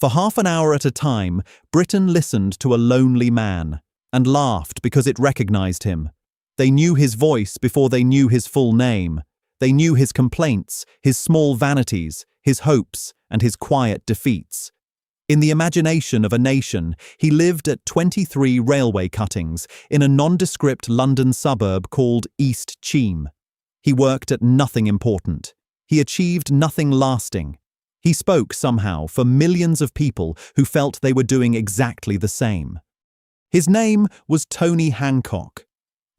For half an hour at a time, Britain listened to a lonely man and laughed because it recognized him. They knew his voice before they knew his full name. They knew his complaints, his small vanities, his hopes, and his quiet defeats. In the imagination of a nation, he lived at 23 railway cuttings in a nondescript London suburb called East Cheam. He worked at nothing important. He achieved nothing lasting. He spoke somehow for millions of people who felt they were doing exactly the same. His name was Tony Hancock.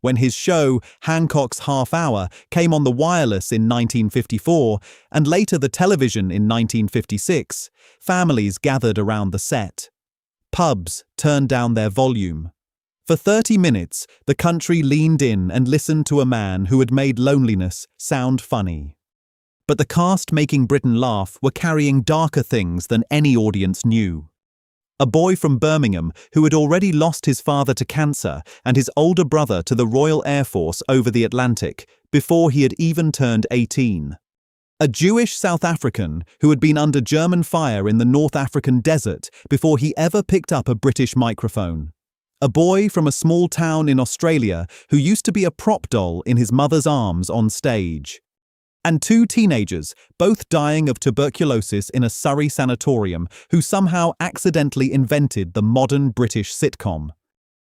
When his show, Hancock's Half Hour, came on the wireless in 1954 and later the television in 1956, families gathered around the set. Pubs turned down their volume. For 30 minutes, the country leaned in and listened to a man who had made loneliness sound funny. But the cast making Britain laugh were carrying darker things than any audience knew. A boy from Birmingham who had already lost his father to cancer and his older brother to the Royal Air Force over the Atlantic before he had even turned 18. A Jewish South African who had been under German fire in the North African desert before he ever picked up a British microphone. A boy from a small town in Australia who used to be a prop doll in his mother's arms on stage. And two teenagers, both dying of tuberculosis in a Surrey sanatorium, who somehow accidentally invented the modern British sitcom.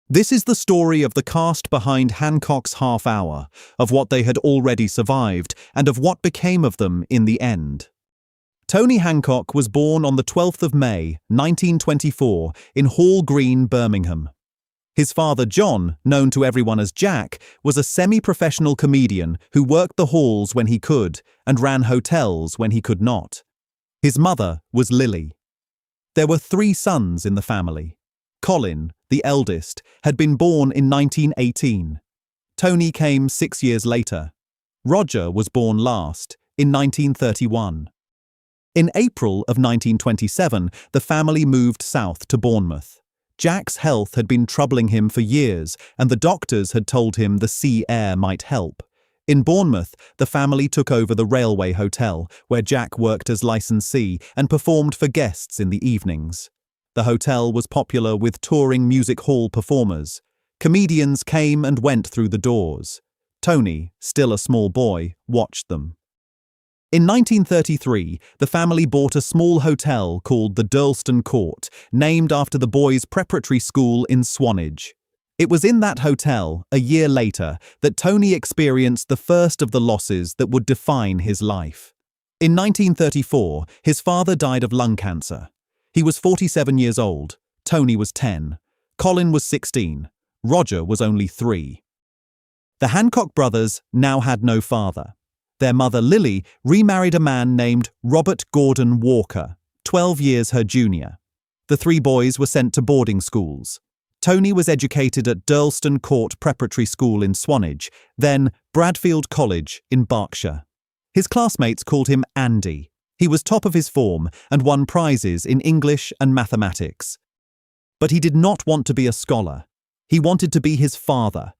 This is the story of the cast behind Hancock's Half Hour, of what they had already survived, and of what became of them in the end. Tony Hancock was born on the 12th of May, 1924, in Hall Green, Birmingham. His father, John, known to everyone as Jack, was a semi-professional comedian who worked the halls when he could and ran hotels when he could not. His mother was Lily. There were 3 sons in the family. Colin, the eldest, had been born in 1918. Tony came 6 years later. Roger was born last, in 1931. In April of 1927, the family moved south to Bournemouth. Jack's health had been troubling him for years, and the doctors had told him the sea air might help. In Bournemouth, the family took over the railway hotel, where Jack worked as licensee and performed for guests in the evenings. The hotel was popular with touring music hall performers. Comedians came and went through the doors. Tony, still a small boy, watched them. In 1933, the family bought a small hotel called the Durlston Court, named after the boys' preparatory school in Swanage. It was in that hotel, a year later, that Tony experienced the first of the losses that would define his life. In 1934, his father died of lung cancer. He was 47 years old. Tony was 10. Colin was 16. Roger was only 3. The Hancock brothers now had no father. Their mother, Lily, remarried a man named Robert Gordon Walker, 12 years her junior. The 3 boys were sent to boarding schools. Tony was educated at Durlston Court Preparatory School in Swanage, then Bradfield College in Berkshire. His classmates called him Andy. He was top of his form and won prizes in English and mathematics. But he did not want to be a scholar. He wanted to be his father.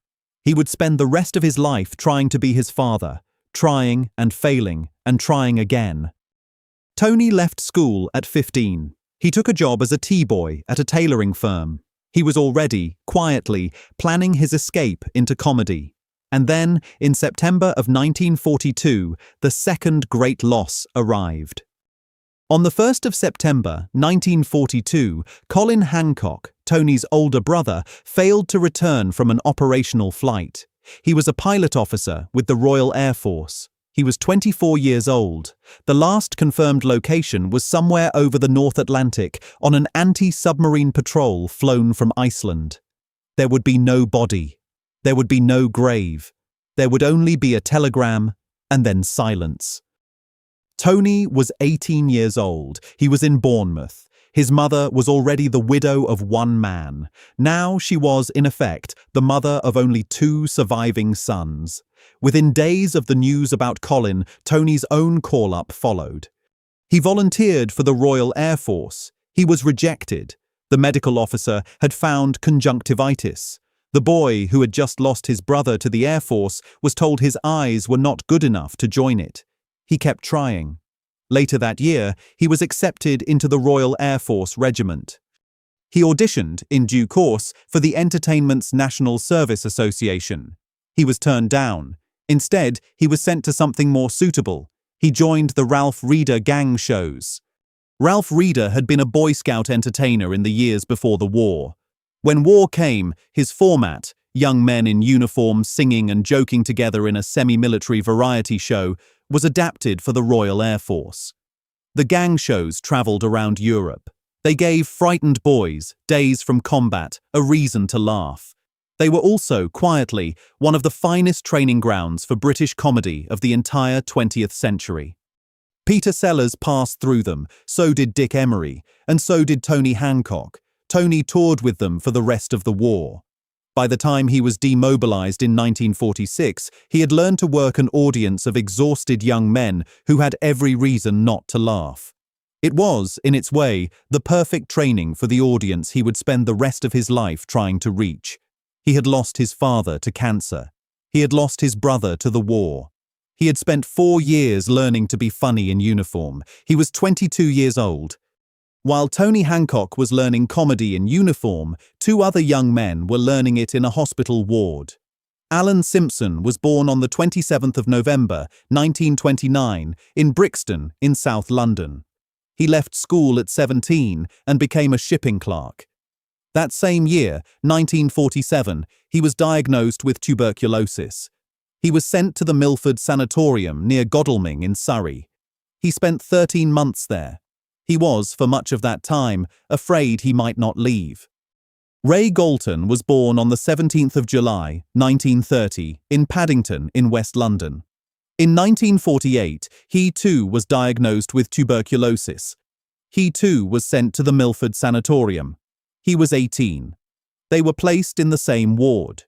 He would spend the rest of his life trying to be his father, trying and failing and trying again. Tony left school at 15. He took a job as a tea boy at a tailoring firm. He was already, quietly, planning his escape into comedy. And then, in September of 1942, the second great loss arrived. On the 1st of September 1942, Colin Hancock, Tony's older brother, failed to return from an operational flight. He was a pilot officer with the Royal Air Force. He was 24 years old. The last confirmed location was somewhere over the North Atlantic on an anti-submarine patrol flown from Iceland. There would be no body. There would be no grave. There would only be a telegram and then silence. Tony was 18 years old. He was in Bournemouth. His mother was already the widow of one man. Now she was, in effect, the mother of only 2 surviving sons. Within days of the news about Colin, Tony's own call-up followed. He volunteered for the Royal Air Force. He was rejected. The medical officer had found conjunctivitis. The boy, who had just lost his brother to the Air Force, was told his eyes were not good enough to join it. He kept trying. Later that year, he was accepted into the Royal Air Force Regiment. He auditioned, in due course, for the Entertainment's National Service Association. He was turned down. Instead, he was sent to something more suitable. He joined the Ralph Reeder gang shows. Ralph Reeder had been a Boy Scout entertainer in the years before the war. When war came, his format, young men in uniform singing and joking together in a semi-military variety show, was adapted for the Royal Air Force. The gang shows travelled around Europe. They gave frightened boys, days from combat, a reason to laugh. They were also, quietly, one of the finest training grounds for British comedy of the entire 20th century. Peter Sellers passed through them, so did Dick Emery, and so did Tony Hancock. Tony toured with them for the rest of the war. By the time he was demobilized in 1946, he had learned to work an audience of exhausted young men who had every reason not to laugh. It was, in its way, the perfect training for the audience he would spend the rest of his life trying to reach. He had lost his father to cancer. He had lost his brother to the war. He had spent 4 years learning to be funny in uniform. He was 22 years old. While Tony Hancock was learning comedy in uniform, 2 other young men were learning it in a hospital ward. Alan Simpson was born on the 27th of November, 1929, in Brixton, in South London. He left school at 17 and became a shipping clerk. That same year, 1947, he was diagnosed with tuberculosis. He was sent to the Milford Sanatorium near Godalming in Surrey. He spent 13 months there. He was, for much of that time, afraid he might not leave. Ray Galton was born on the 17th of July, 1930, in Paddington in West London. In 1948, he too was diagnosed with tuberculosis. He too was sent to the Milford Sanatorium. He was 18. They were placed in the same ward.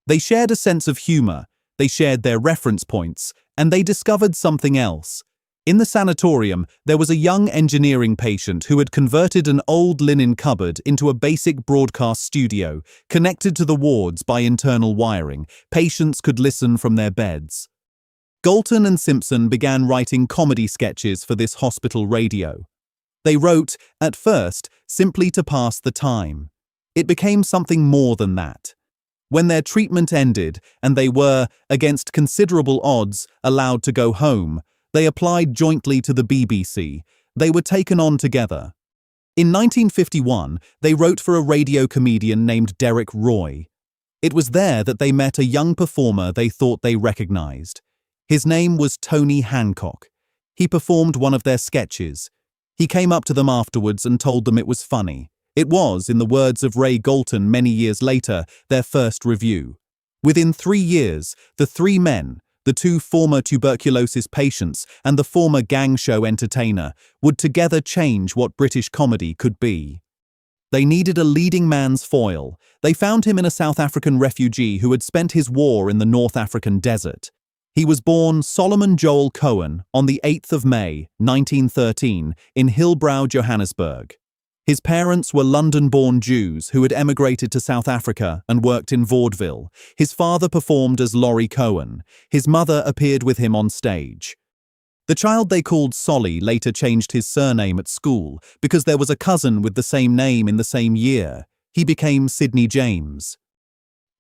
They shared a sense of humour, they shared their reference points, and they discovered something else. In the sanatorium, there was a young engineering patient who had converted an old linen cupboard into a basic broadcast studio, connected to the wards by internal wiring. Patients could listen from their beds. Galton and Simpson began writing comedy sketches for this hospital radio. They wrote, at first, simply to pass the time. It became something more than that. When their treatment ended, and they were, against considerable odds, allowed to go home, they applied jointly to the BBC. They were taken on together. In 1951, they wrote for a radio comedian named Derek Roy. It was there that they met a young performer they thought they recognized. His name was Tony Hancock. He performed one of their sketches. He came up to them afterwards and told them it was funny. It was, in the words of Ray Galton many years later, their first review. Within 3 years, the 3 men, the 2 former tuberculosis patients and the former gang show entertainer, would together change what British comedy could be. They needed a leading man's foil. They found him in a South African refugee who had spent his war in the North African desert. He was born Solomon Joel Cohen on the 8th of May, 1913, in Hillbrow, Johannesburg. His parents were London-born Jews who had emigrated to South Africa and worked in vaudeville. His father performed as Laurie Cohen. His mother appeared with him on stage. The child they called Solly later changed his surname at school because there was a cousin with the same name in the same year. He became Sid James.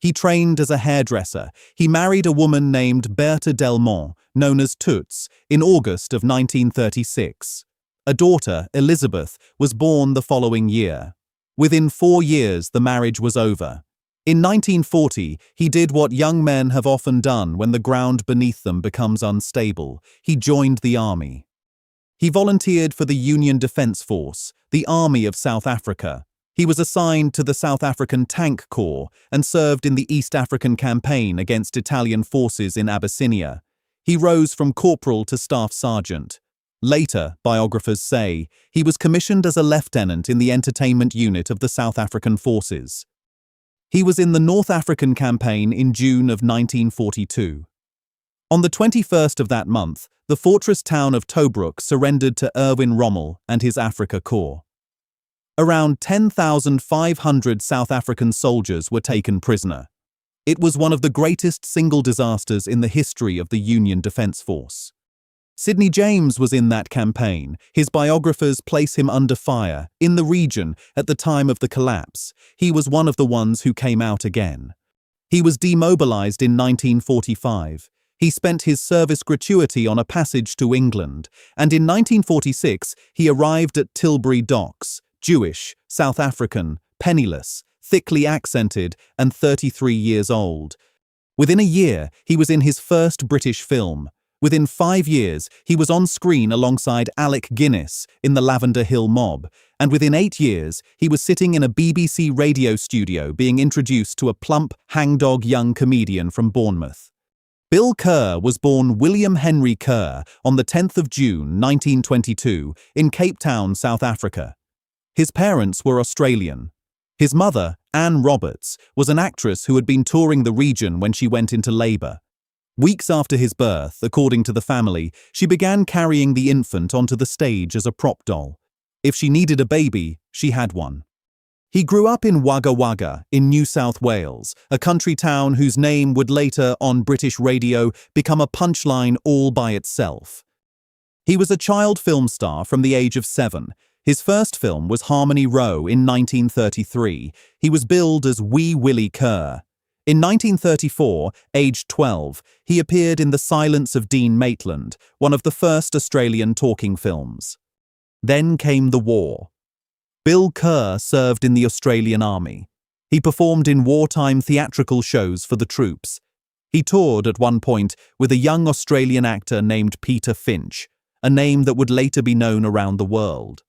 He trained as a hairdresser. He married a woman named Bertha Delmont, known as Toots, in August of 1936. A daughter, Elizabeth, was born the following year. Within 4 years, the marriage was over. In 1940, he did what young men have often done when the ground beneath them becomes unstable. He joined the army. He volunteered for the Union Defence Force, the Army of South Africa. He was assigned to the South African Tank Corps and served in the East African Campaign against Italian forces in Abyssinia. He rose from corporal to staff sergeant. Later, biographers say, he was commissioned as a lieutenant in the entertainment unit of the South African forces. He was in the North African Campaign in June of 1942. On the 21st of that month, the fortress town of Tobruk surrendered to Erwin Rommel and his Afrika Korps. Around 10,500 South African soldiers were taken prisoner. It was one of the greatest single disasters in the history of the Union Defence Force. Sid James was in that campaign. His biographers place him under fire, in the region, at the time of the collapse. He was one of the ones who came out again. He was demobilized in 1945. He spent his service gratuity on a passage to England, and in 1946 he arrived at Tilbury Docks, Jewish, South African, penniless, thickly accented, and 33 years old. Within a year, he was in his first British film. Within 5 years, he was on screen alongside Alec Guinness in The Lavender Hill Mob, and within 8 years, he was sitting in a BBC radio studio being introduced to a plump, hangdog young comedian from Bournemouth. Bill Kerr was born William Henry Kerr on the 10th of June 1922 in Cape Town, South Africa. His parents were Australian. His mother, Anne Roberts, was an actress who had been touring the region when she went into labour. Weeks after his birth, according to the family, she began carrying the infant onto the stage as a prop doll. If she needed a baby, she had one. He grew up in Wagga in New South Wales, a country town whose name would later, on British radio, become a punchline all by itself. He was a child film star from the age of 7. His first film was Harmony Row in 1933. He was billed as Wee Willie Kerr. In 1934, aged 12, he appeared in The Silence of Dean Maitland, one of the first Australian talking films. Then came the war. Bill Kerr served in the Australian Army. He performed in wartime theatrical shows for the troops. He toured at one point with a young Australian actor named Peter Finch, a name that would later be known around the world.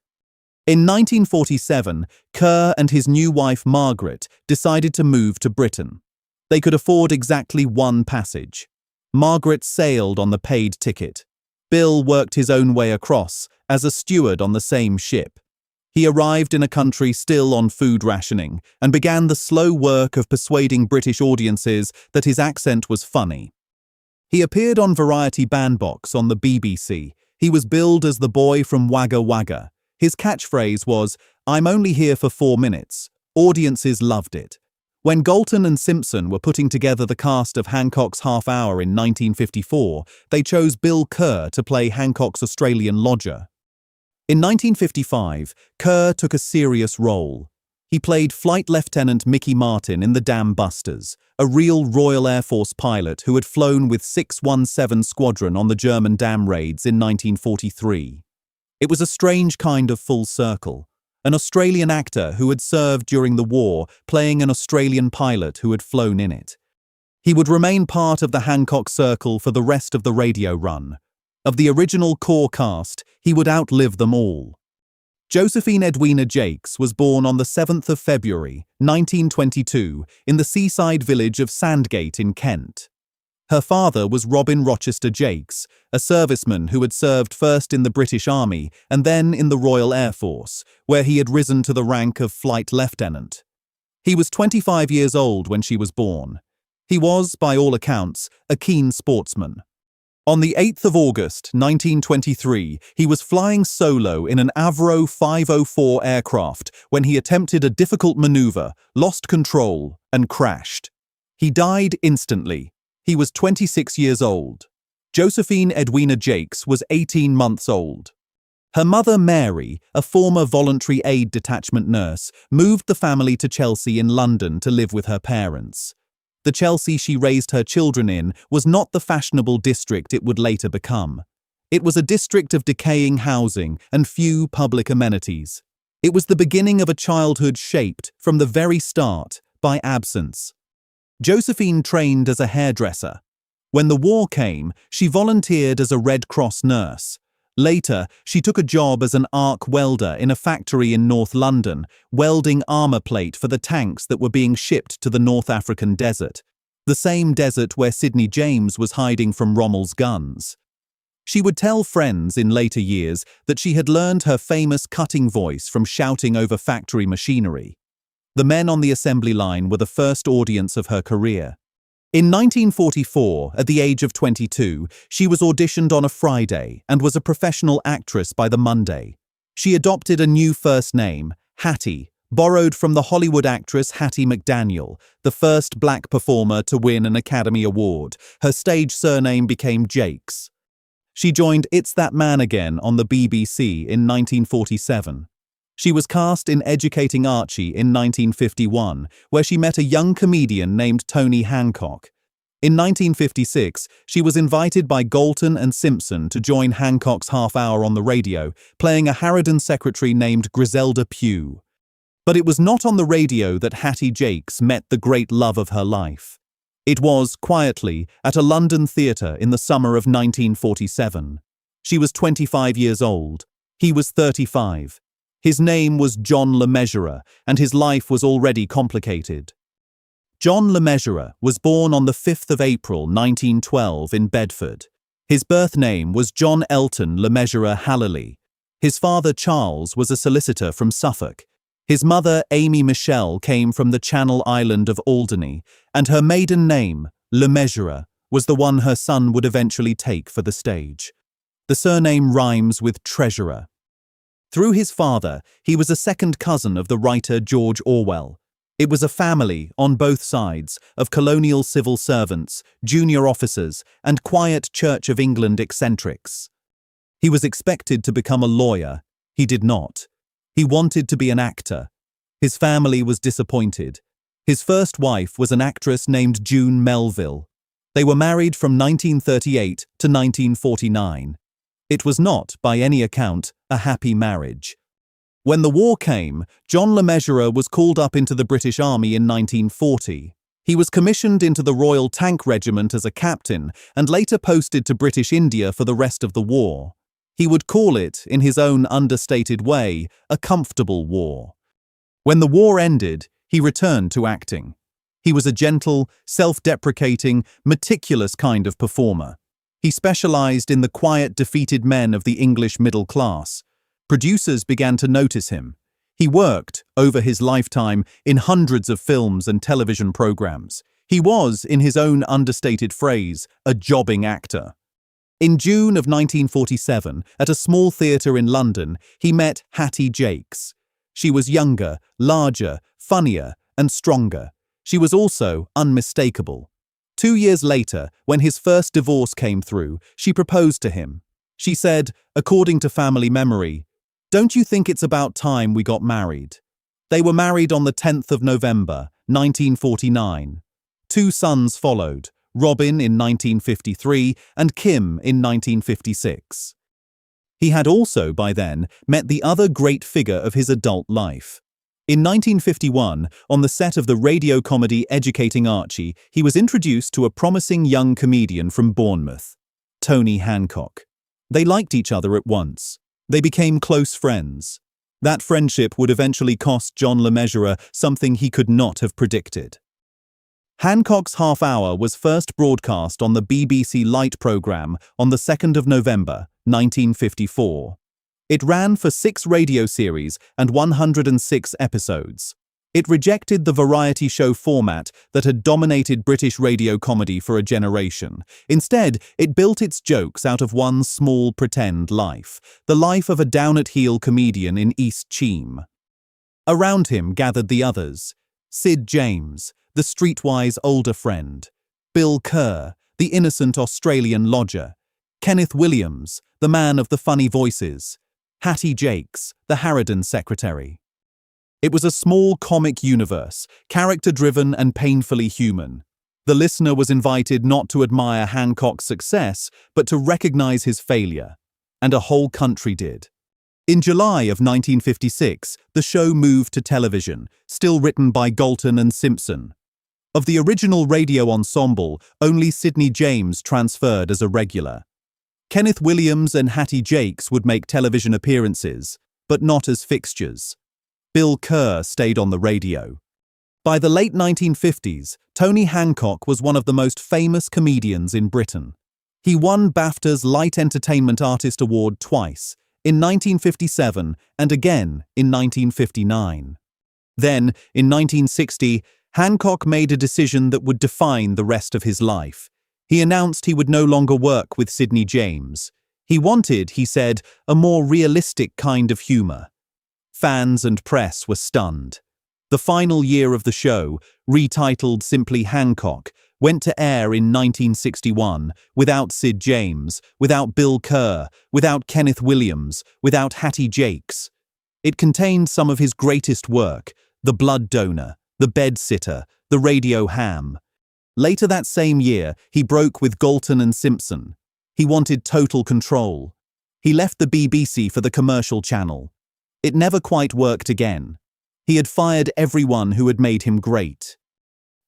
In 1947, Kerr and his new wife Margaret decided to move to Britain. They could afford exactly one passage. Margaret sailed on the paid ticket. Bill worked his own way across as a steward on the same ship. He arrived in a country still on food rationing and began the slow work of persuading British audiences that his accent was funny. He appeared on Variety Bandbox on the BBC. He was billed as the boy from Wagga. His catchphrase was, "I'm only here for 4 minutes." Audiences loved it. When Galton and Simpson were putting together the cast of Hancock's Half Hour in 1954, they chose Bill Kerr to play Hancock's Australian lodger. In 1955, Kerr took a serious role. He played Flight Lieutenant Mickey Martin in The Dam Busters, a real Royal Air Force pilot who had flown with 617 Squadron on the German dam raids in 1943. It was a strange kind of full circle. An Australian actor who had served during the war playing an Australian pilot who had flown in it. He would remain part of the Hancock circle for the rest of the radio run. Of the original core cast, he would outlive them all. Josephine Edwina Jacques was born on the 7th of February, 1922, in the seaside village of Sandgate in Kent. Her father was Robin Rochester Jacques, a serviceman who had served first in the British Army and then in the Royal Air Force, where he had risen to the rank of flight lieutenant. He was 25 years old when she was born. He was, by all accounts, a keen sportsman. On the 8th of August, 1923, he was flying solo in an Avro 504 aircraft when he attempted a difficult maneuver, lost control, and crashed. He died instantly. He was 26 years old. Josephine Edwina Jacques was 18 months old. Her mother, Mary, a former voluntary aid detachment nurse, moved the family to Chelsea in London to live with her parents. The Chelsea she raised her children in was not the fashionable district it would later become. It was a district of decaying housing and few public amenities. It was the beginning of a childhood shaped, from the very start, by absence. Josephine trained as a hairdresser. When the war came, she volunteered as a Red Cross nurse. Later, she took a job as an arc welder in a factory in North London, welding armour plate for the tanks that were being shipped to the North African desert, the same desert where Sid James was hiding from Rommel's guns. She would tell friends in later years that she had learned her famous cutting voice from shouting over factory machinery. The men on the assembly line were the first audience of her career. In 1944, at the age of 22, she was auditioned on a Friday and was a professional actress by the Monday. She adopted a new first name, Hattie, borrowed from the Hollywood actress Hattie McDaniel, the first black performer to win an Academy Award. Her stage surname became Jacques. She joined It's That Man Again on the BBC in 1947. She was cast in Educating Archie in 1951, where she met a young comedian named Tony Hancock. In 1956, she was invited by Galton and Simpson to join Hancock's Half Hour on the radio, playing a Harroden secretary named Griselda Pugh. But it was not on the radio that Hattie Jacques met the great love of her life. It was, quietly, at a London theatre in the summer of 1947. She was 25 years old. He was 35. His name was John Le Mesurier, and his life was already complicated. John Le Mesurier was born on the 5th of April 1912 in Bedford. His birth name was John Elton Le Mesurier Halleley. His father Charles was a solicitor from Suffolk. His mother Amy Michelle came from the Channel Island of Alderney, and her maiden name, Le Mesurier, was the one her son would eventually take for the stage. The surname rhymes with treasurer. Through his father, he was a second cousin of the writer George Orwell. It was a family, on both sides, of colonial civil servants, junior officers, and quiet Church of England eccentrics. He was expected to become a lawyer. He did not. He wanted to be an actor. His family was disappointed. His first wife was an actress named June Melville. They were married from 1938 to 1949. It was not, by any account, a happy marriage. When the war came, John Le Mesurier was called up into the British Army in 1940. He was commissioned into the Royal Tank Regiment as a captain and later posted to British India for the rest of the war. He would call it, in his own understated way, a comfortable war. When the war ended, he returned to acting. He was a gentle, self-deprecating, meticulous kind of performer. He specialized in the quiet, defeated men of the English middle class. Producers began to notice him. He worked, over his lifetime, in hundreds of films and television programs. He was, in his own understated phrase, a jobbing actor. In June of 1947, at a small theatre in London, he met Hattie Jacques. She was younger, larger, funnier, and stronger. She was also unmistakable. 2 years later, when his first divorce came through, she proposed to him. She said, according to family memory, "Don't you think it's about time we got married?" They were married on the 10th of November, 1949. 2 sons followed. Robin in 1953 and Kim in 1956. He had also, by then, met the other great figure of his adult life. In 1951, on the set of the radio comedy Educating Archie, he was introduced to a promising young comedian from Bournemouth, Tony Hancock. They liked each other at once. They became close friends. That friendship would eventually cost John Le Mesurier something he could not have predicted. Hancock's Half Hour was first broadcast on the BBC Light programme on the 2nd of November, 1954. It ran for 6 radio series and 106 episodes. It rejected the variety show format that had dominated British radio comedy for a generation. Instead, it built its jokes out of one small pretend life, the life of a down-at-heel comedian in East Cheam. Around him gathered the others: Sid James, the streetwise older friend; Bill Kerr, the innocent Australian lodger; Kenneth Williams, the man of the funny voices; Hattie Jacques, the Harroden secretary. It was a small comic universe, character-driven and painfully human. The listener was invited not to admire Hancock's success, but to recognize his failure. And a whole country did. In July of 1956, the show moved to television, still written by Galton and Simpson. Of the original radio ensemble, only Sid James transferred as a regular. Kenneth Williams and Hattie Jacques would make television appearances, but not as fixtures. Bill Kerr stayed on the radio. By the late 1950s, Tony Hancock was one of the most famous comedians in Britain. He won BAFTA's Light Entertainment Artist Award twice, in 1957 and again in 1959. Then, in 1960, Hancock made a decision that would define the rest of his life. He announced he would no longer work with Sid James. He wanted, he said, a more realistic kind of humour. Fans and press were stunned. The final year of the show, retitled simply Hancock, went to air in 1961 without Sid James, without Bill Kerr, without Kenneth Williams, without Hattie Jacques. It contained some of his greatest work: The Blood Donor, The Bed-Sitter, The Radio Ham. Later that same year, he broke with Galton and Simpson. He wanted total control. He left the BBC for the commercial channel. It never quite worked again. He had fired everyone who had made him great.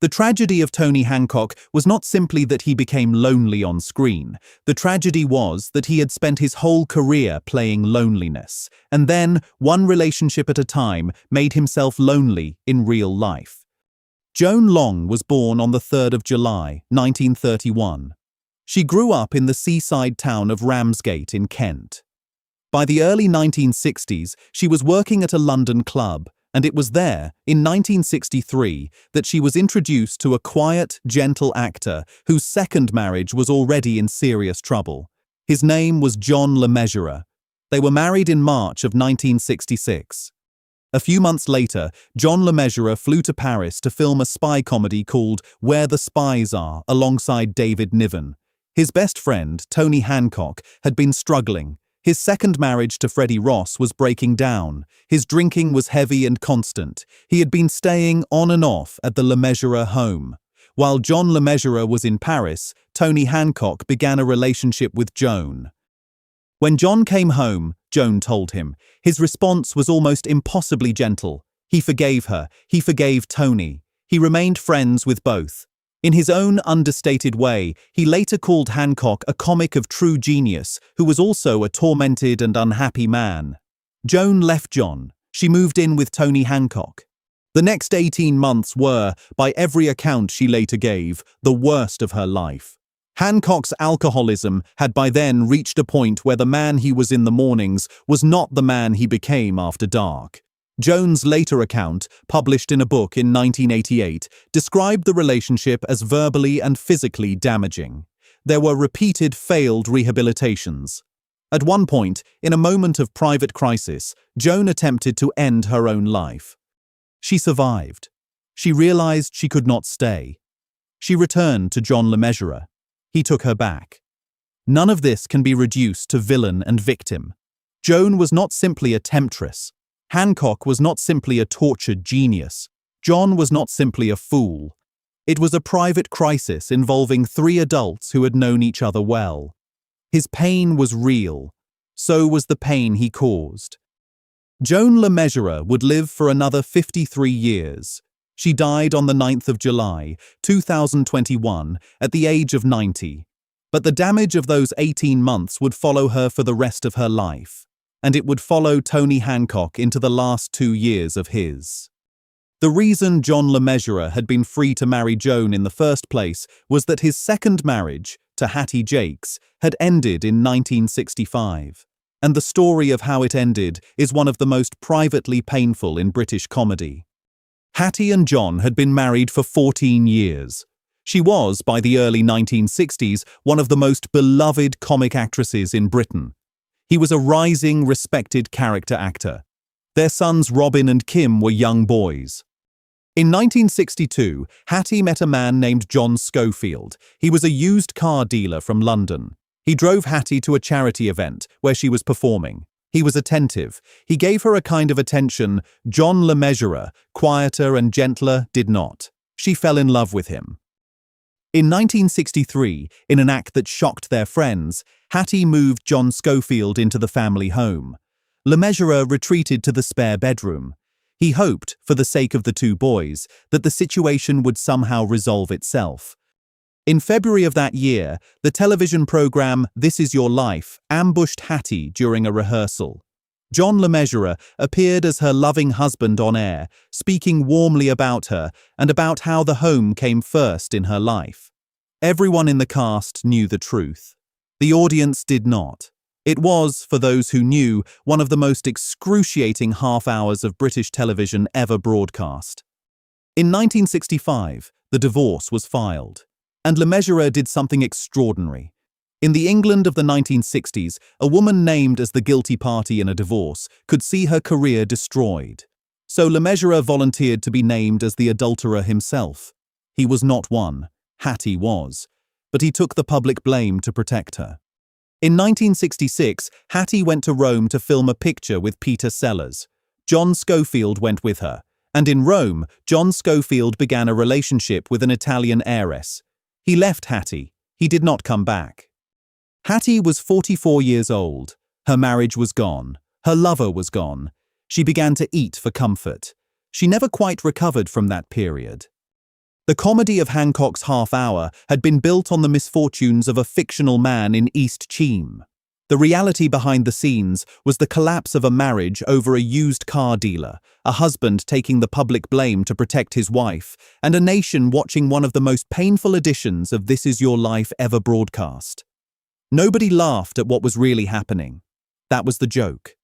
The tragedy of Tony Hancock was not simply that he became lonely on screen. The tragedy was that he had spent his whole career playing loneliness, and then, one relationship at a time, made himself lonely in real life. Joan Long was born on the 3rd of July, 1931. She grew up in the seaside town of Ramsgate in Kent. By the early 1960s, she was working at a London club, and it was there, in 1963, that she was introduced to a quiet, gentle actor whose second marriage was already in serious trouble. His name was John Le Mesurier. They were married in March of 1966. A few months later, John Le Mesurier flew to Paris to film a spy comedy called Where the Spies Are alongside David Niven. His best friend, Tony Hancock, had been struggling. His second marriage to Freddie Ross was breaking down. His drinking was heavy and constant. He had been staying on and off at the Le Mesurier home. While John Le Mesurier was in Paris, Tony Hancock began a relationship with Joan. When John came home, Joan told him, his response was almost impossibly gentle. He forgave her. He forgave Tony. He remained friends with both. In his own understated way, he later called Hancock a comic of true genius who was also a tormented and unhappy man. Joan left John. She moved in with Tony Hancock. The next 18 months were, by every account she later gave, the worst of her life. Hancock's alcoholism had by then reached a point where the man he was in the mornings was not the man he became after dark. Joan's later account, published in a book in 1988, described the relationship as verbally and physically damaging. There were repeated failed rehabilitations. At one point, in a moment of private crisis, Joan attempted to end her own life. She survived. She realized she could not stay. She returned to John Le Mesurier. He took her back. None of this can be reduced to villain and victim. Joan was not simply a temptress. Hancock was not simply a tortured genius. John was not simply a fool. It was a private crisis involving three adults who had known each other well. His pain was real. So was the pain he caused. Joan Le Mesurier would live for another 53 years. She died on the 9th of July, 2021, at the age of 90. But the damage of those 18 months would follow her for the rest of her life. And it would follow Tony Hancock into the last 2 years of his. The reason John Le Mesurier had been free to marry Joan in the first place was that his second marriage, to Hattie Jacques, had ended in 1965. And the story of how it ended is one of the most privately painful in British comedy. Hattie and John had been married for 14 years. She was, by the early 1960s, one of the most beloved comic actresses in Britain. He was a rising, respected character actor. Their sons Robin and Kim were young boys. In 1962, Hattie met a man named John Schofield. He was a used car dealer from London. He drove Hattie to a charity event where she was performing. He was attentive. He gave her a kind of attention John Le Mesurier, quieter and gentler, did not. She fell in love with him. In 1963, in an act that shocked their friends, Hattie moved John Schofield into the family home. Le Mesurier retreated to the spare bedroom. He hoped, for the sake of the two boys, that the situation would somehow resolve itself. In February of that year, the television program This Is Your Life ambushed Hattie during a rehearsal. John Le Mesurier appeared as her loving husband on air, speaking warmly about her and about how the home came first in her life. Everyone in the cast knew the truth. The audience did not. It was, for those who knew, one of the most excruciating half hours of British television ever broadcast. In 1965, the divorce was filed, and Le Mesurier did something extraordinary. In the England of the 1960s, a woman named as the guilty party in a divorce could see her career destroyed. so Mesurier volunteered to be named as the adulterer himself. He was not one, Hattie was, but he took the public blame to protect her. In 1966, Hattie went to Rome to film a picture with Peter Sellers. John Schofield went with her, and in Rome, John Schofield began a relationship with an Italian heiress. He left Hattie. He did not come back. Hattie was 44 years old. Her marriage was gone. Her lover was gone. She began to eat for comfort. She never quite recovered from that period. The comedy of Hancock's Half Hour had been built on the misfortunes of a fictional man in East Cheam. The reality behind the scenes was the collapse of a marriage over a used car dealer, a husband taking the public blame to protect his wife, and a nation watching one of the most painful editions of This Is Your Life ever broadcast. Nobody laughed at what was really happening. That was the joke.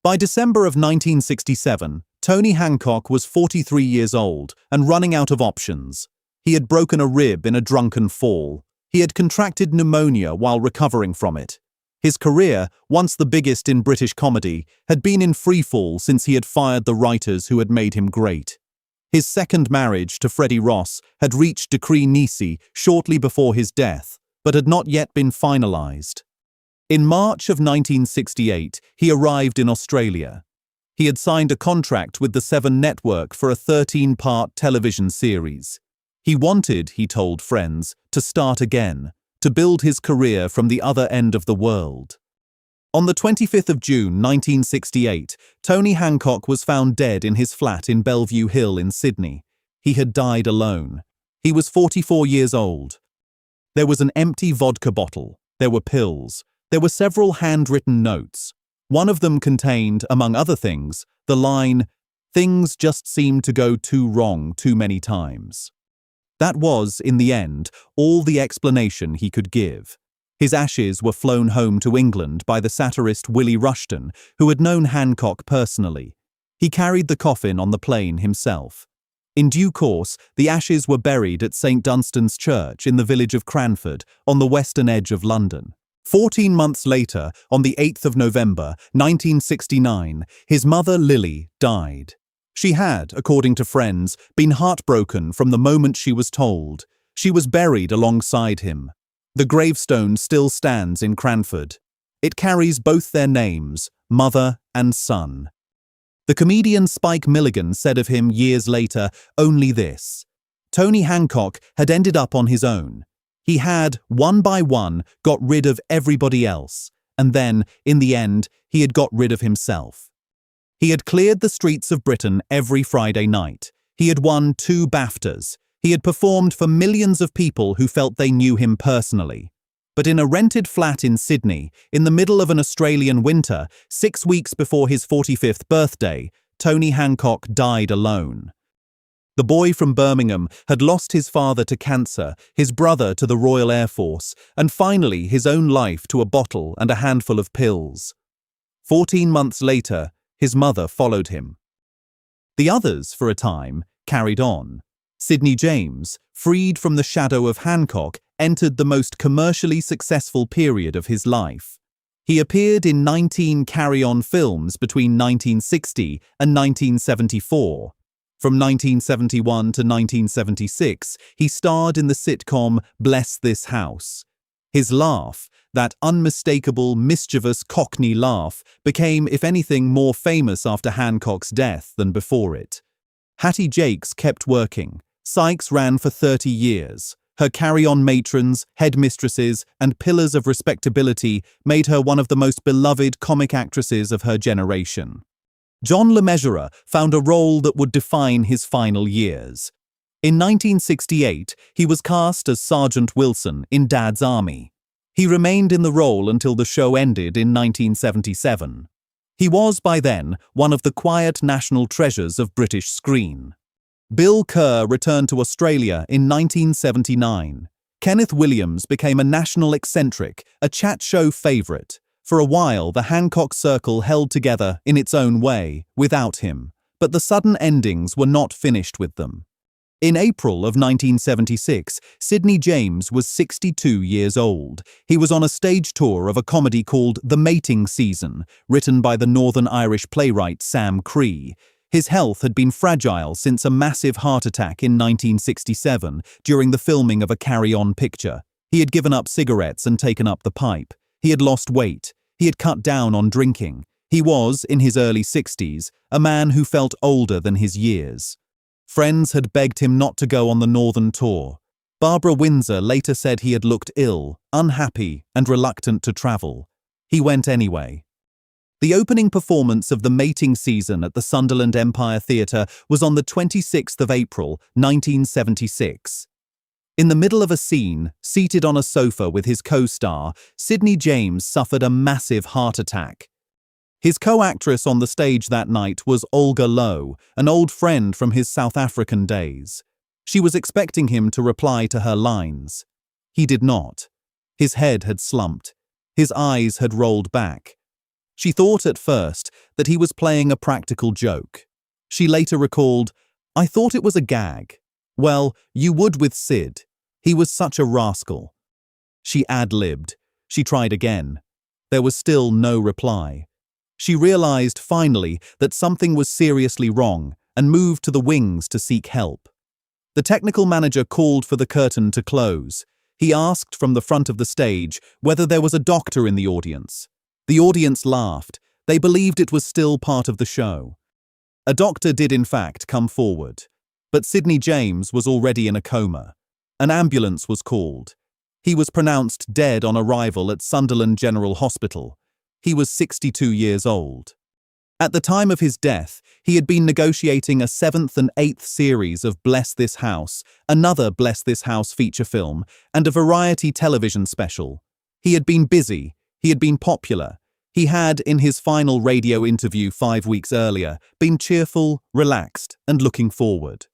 By December of 1967, Tony Hancock was 43 years old and running out of options. He had broken a rib in a drunken fall. He had contracted pneumonia while recovering from it. His career, once the biggest in British comedy, had been in freefall since he had fired the writers who had made him great. His second marriage to Freddie Ross had reached decree nisi shortly before his death, but had not yet been finalised. In March of 1968, he arrived in Australia. He had signed a contract with the Seven Network for a 13-part television series. He wanted, he told friends, to start again, to build his career from the other end of the world. On the 25th of June 1968, Tony Hancock was found dead in his flat in Bellevue Hill in Sydney. He had died alone. He was 44 years old. There was an empty vodka bottle. There were pills. There were several handwritten notes. One of them contained, among other things, the line, "Things just seem to go too wrong too many times." That was, in the end, all the explanation he could give. His ashes were flown home to England by the satirist Willie Rushton, who had known Hancock personally. He carried the coffin on the plane himself. In due course, the ashes were buried at St Dunstan's Church in the village of Cranford, on the western edge of London. 14 months later, on the 8th of November, 1969, his mother Lily died. She had, according to friends, been heartbroken from the moment she was told. She was buried alongside him. The gravestone still stands in Cranford. It carries both their names, mother and son. The comedian Spike Milligan said of him years later only this: Tony Hancock had ended up on his own. He had, one by one, got rid of everybody else, and then, in the end, he had got rid of himself. He had cleared the streets of Britain every Friday night. He had won 2 BAFTAs. He had performed for millions of people who felt they knew him personally. But in a rented flat in Sydney, in the middle of an Australian winter, 6 weeks before his 45th birthday, Tony Hancock died alone. The boy from Birmingham had lost his father to cancer, his brother to the Royal Air Force, and finally his own life to a bottle and a handful of pills. 14 months later, his mother followed him. The others, for a time, carried on. Sid James, freed from the shadow of Hancock, entered the most commercially successful period of his life. He appeared in 19 carry-on films between 1960 and 1974. From 1971 to 1976, he starred in the sitcom Bless This House. His laugh, that unmistakable, mischievous Cockney laugh, became, if anything, more famous after Hancock's death than before it. Hattie Jacques kept working. Sykes ran for 30 years. Her carry-on matrons, headmistresses, and pillars of respectability made her one of the most beloved comic actresses of her generation. John Mesurier found a role that would define his final years. In 1968, he was cast as Sergeant Wilson in Dad's Army. He remained in the role until the show ended in 1977. He was, by then, one of the quiet national treasures of British screen. Bill Kerr returned to Australia in 1979. Kenneth Williams became a national eccentric, a chat show favourite. For a while, the Hancock circle held together in its own way, without him, but the sudden endings were not finished with them. In April of 1976, Sid James was 62 years old. He was on a stage tour of a comedy called The Mating Season, written by the Northern Irish playwright Sam Cree. His health had been fragile since a massive heart attack in 1967 during the filming of a Carry On picture. He had given up cigarettes and taken up the pipe. He had lost weight. He had cut down on drinking. He was, in his early 60s, a man who felt older than his years. Friends had begged him not to go on the Northern tour. Barbara Windsor later said he had looked ill, unhappy, and reluctant to travel. He went anyway. The opening performance of the mating season at the Sunderland Empire Theatre was on the 26th of April, 1976. In the middle of a scene, seated on a sofa with his co-star, Sid James suffered a massive heart attack. His co-actress on the stage that night was Olga Lowe, an old friend from his South African days. She was expecting him to reply to her lines. He did not. His head had slumped. His eyes had rolled back. She thought at first that he was playing a practical joke. She later recalled, "I thought it was a gag. Well, you would with Sid. He was such a rascal." She ad-libbed. She tried again. There was still no reply. She realized finally that something was seriously wrong and moved to the wings to seek help. The technical manager called for the curtain to close. He asked from the front of the stage whether there was a doctor in the audience. The audience laughed. They believed it was still part of the show. A doctor did in fact come forward. But Sid James was already in a coma. An ambulance was called. He was pronounced dead on arrival at Sunderland General Hospital. He was 62 years old. At the time of his death, he had been negotiating a 7th and 8th series of Bless This House, another Bless This House feature film, and a variety television special. He had been busy. He had been popular. He had, in his final radio interview 5 weeks earlier, been cheerful, relaxed, and looking forward.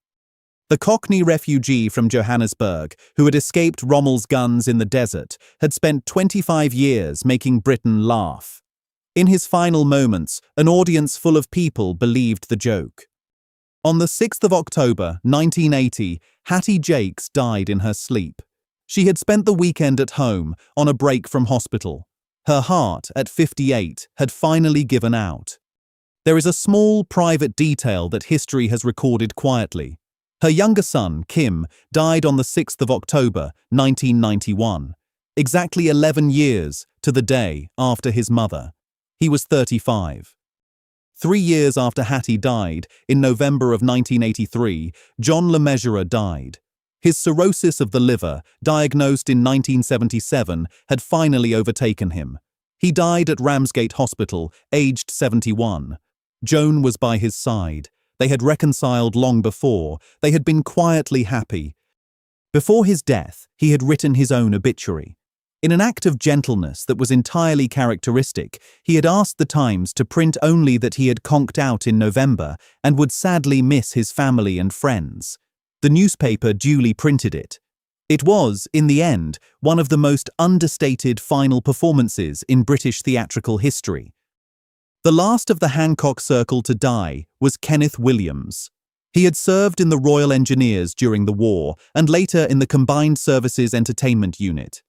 The Cockney refugee from Johannesburg, who had escaped Rommel's guns in the desert, had spent 25 years making Britain laugh. In his final moments, an audience full of people believed the joke. On the 6th of October, 1980, Hattie Jacques died in her sleep. She had spent the weekend at home, on a break from hospital. Her heart, at 58, had finally given out. There is a small, private detail that history has recorded quietly. Her younger son, Kim, died on the 6th of October, 1991, exactly 11 years to the day after his mother. He was 35. 3 years after Hattie died, in November of 1983, John Le Mesurier died. His cirrhosis of the liver, diagnosed in 1977, had finally overtaken him. He died at Ramsgate Hospital, aged 71. Joan was by his side. They had reconciled long before. They had been quietly happy. Before his death, he had written his own obituary. In an act of gentleness that was entirely characteristic, he had asked the Times to print only that he had conked out in November and would sadly miss his family and friends. The newspaper duly printed it. It was, in the end, one of the most understated final performances in British theatrical history. The last of the Hancock circle to die was Kenneth Williams. He had served in the Royal Engineers during the war and later in the Combined Services Entertainment Unit.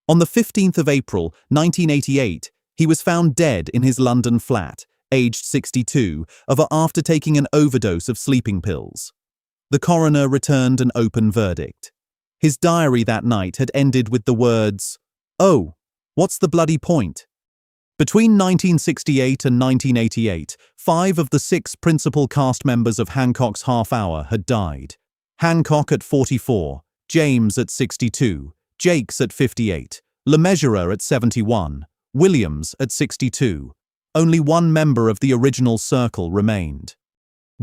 On the 15th of April, 1988, he was found dead in his London flat, aged 62, after taking an overdose of sleeping pills. The coroner returned an open verdict. His diary that night had ended with the words, "Oh, what's the bloody point?" Between 1968 and 1988, 5 of the 6 principal cast members of Hancock's Half Hour had died. Hancock at 44, James at 62, Jacques at 58, Le Mesurier at 71, Williams at 62. Only one member of the original circle remained.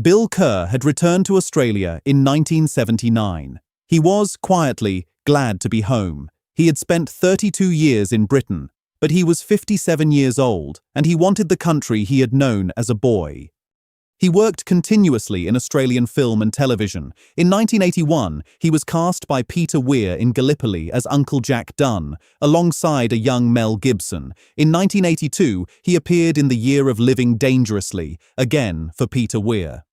Bill Kerr had returned to Australia in 1979. He was, quietly, glad to be home. He had spent 32 years in Britain, but he was 57 years old, and he wanted the country he had known as a boy. He worked continuously in Australian film and television. In 1981, he was cast by Peter Weir in Gallipoli as Uncle Jack Dunn, alongside a young Mel Gibson. In 1982, he appeared in The Year of Living Dangerously, again for Peter Weir.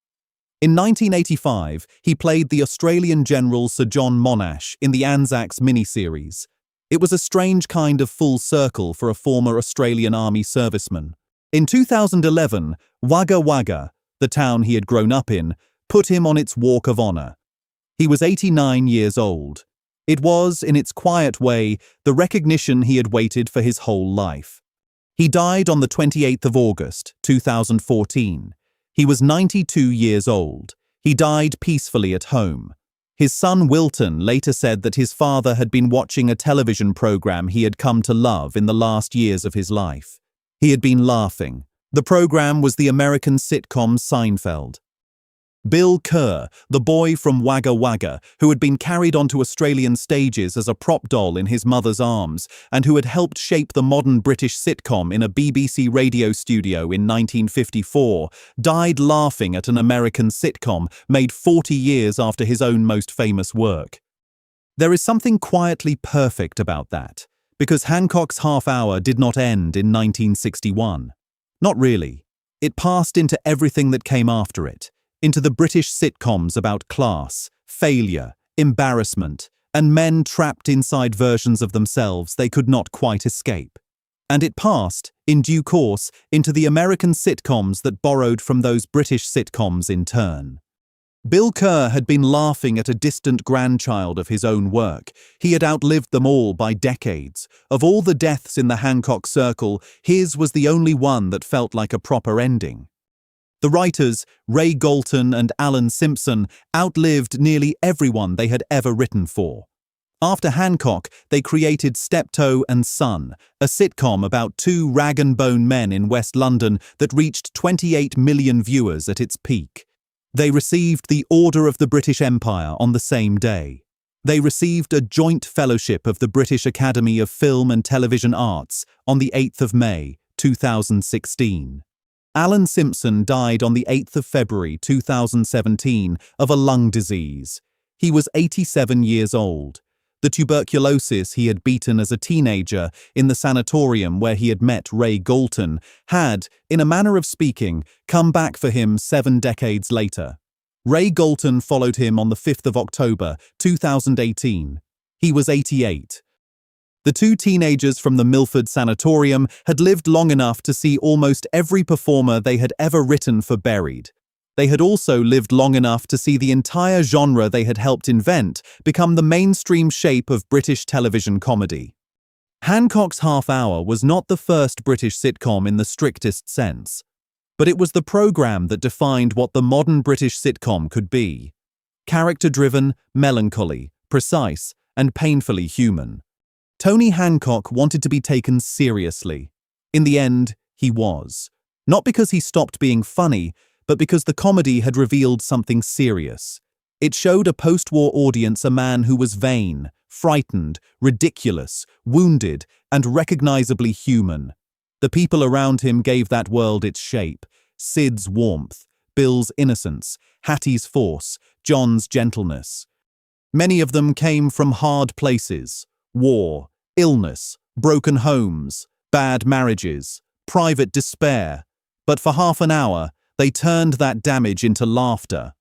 In 1985, he played the Australian General Sir John Monash in the Anzacs miniseries. It was a strange kind of full circle for a former Australian Army serviceman. In 2011, Wagga, the town he had grown up in, put him on its walk of honor. He was 89 years old. It was, in its quiet way, the recognition he had waited for his whole life. He died on the 28th of August, 2014. He was 92 years old. He died peacefully at home. His son Wilton later said that his father had been watching a television program he had come to love in the last years of his life. He had been laughing. The program was the American sitcom Seinfeld. Bill Kerr, the boy from Wagga, who had been carried onto Australian stages as a prop doll in his mother's arms and who had helped shape the modern British sitcom in a BBC radio studio in 1954, died laughing at an American sitcom made 40 years after his own most famous work. There is something quietly perfect about that, because Hancock's half hour did not end in 1961. Not really. It passed into everything that came after it. Into the British sitcoms about class, failure, embarrassment, and men trapped inside versions of themselves they could not quite escape. And it passed, in due course, into the American sitcoms that borrowed from those British sitcoms in turn. Bill Kerr had been laughing at a distant grandchild of his own work. He had outlived them all by decades. Of all the deaths in the Hancock circle, his was the only one that felt like a proper ending. The writers, Ray Galton and Alan Simpson, outlived nearly everyone they had ever written for. After Hancock, they created Steptoe and Son, a sitcom about two rag-and-bone men in West London that reached 28 million viewers at its peak. They received the Order of the British Empire on the same day. They received a joint fellowship of the British Academy of Film and Television Arts on the 8th of May, 2016. Alan Simpson died on the 8th of February 2017 of a lung disease. He was 87 years old. The tuberculosis he had beaten as a teenager in the sanatorium where he had met Ray Galton had, in a manner of speaking, come back for him 7 decades later. Ray Galton followed him on the 5th of October 2018. He was 88. The two teenagers from the Milford Sanatorium had lived long enough to see almost every performer they had ever written for buried. They had also lived long enough to see the entire genre they had helped invent become the mainstream shape of British television comedy. Hancock's Half Hour was not the first British sitcom in the strictest sense, but it was the programme that defined what the modern British sitcom could be. Character-driven, melancholy, precise, and painfully human. Tony Hancock wanted to be taken seriously. In the end, he was. Not because he stopped being funny, but because the comedy had revealed something serious. It showed a post-war audience a man who was vain, frightened, ridiculous, wounded, and recognizably human. The people around him gave that world its shape. Sid's warmth, Bill's innocence, Hattie's force, John's gentleness. Many of them came from hard places. War, illness, broken homes, bad marriages, private despair. But for half an hour, they turned that damage into laughter.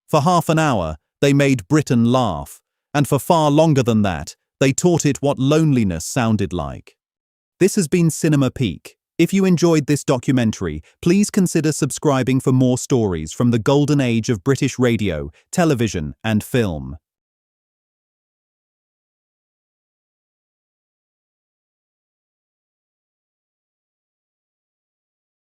For half an hour, they made Britain laugh. And for far longer than that, they taught it what loneliness sounded like. This has been Cinema Peak. If you enjoyed this documentary, please consider subscribing for more stories from the golden age of British radio, television, and film.